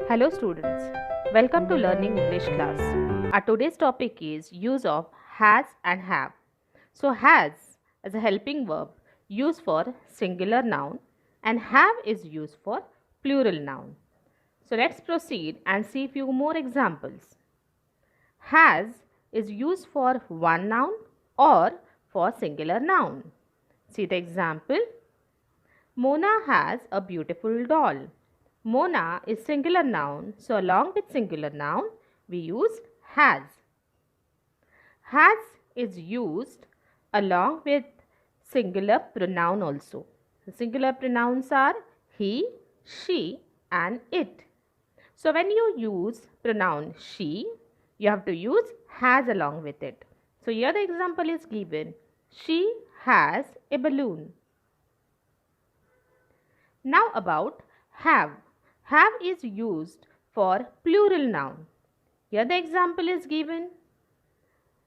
Hello students, welcome to Learning English class. Our today's topic is use of has and have. So has is a helping verb used for singular noun and have is used for plural noun. So let's proceed and see few more examples. Has is used for one noun or for singular noun. See the example. Mona has a beautiful doll. Mona is singular noun, so along with singular noun, we use has. Has is used along with singular pronoun also. The singular pronouns are he, she and it. So when you use pronoun she, you have to use has along with it. So here the example is given. She has a balloon. Now about have. Have is used for plural noun. Here the example is given.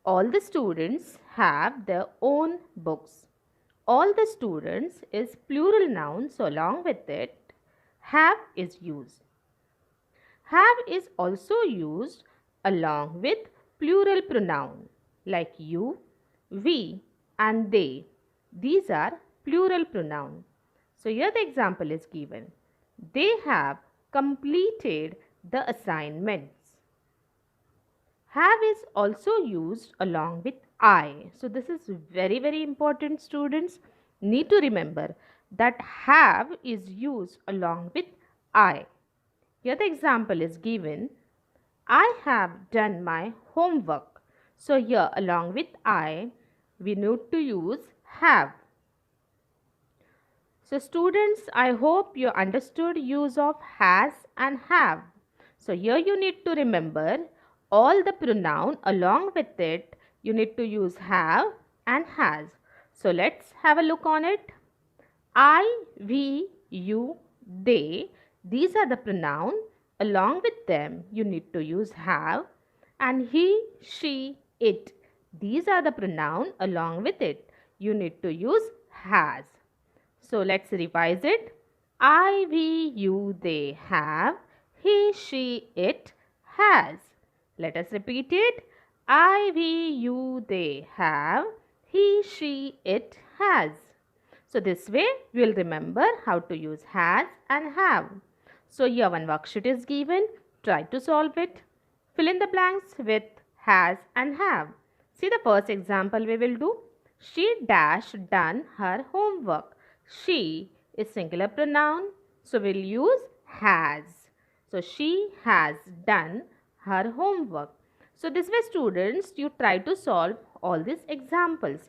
All the students have their own books. All the students is plural noun, so along with it, have is used. Have is also used along with plural pronoun like you, we and they. These are plural pronoun. So here the example is given. They have completed the assignments. Have is also used along with I. So this is very important, students. Need to remember that have is used along with I. Here the example is given. I have done my homework. So here along with I, we need to use have. So students, I hope you understood use of has and have. So here you need to remember all the pronoun along with it. You need to use have and has. So let's have a look on it. I, we, you, they. These are the pronoun. Along with them, you need to use have. And he, she, it. These are the pronoun. Along with it, you need to use has. So let's revise it. I, we, you, they have. He, she, it has. Let us repeat it. I, we, you, they have. He, she, it has. So this way we will remember how to use has and have. So here one worksheet is given. Try to solve it. Fill in the blanks with has and have. See the first example we will do. She dash done her homework. She is singular pronoun, so we'll use has. So she has done her homework. So this way students, you try to solve all these examples.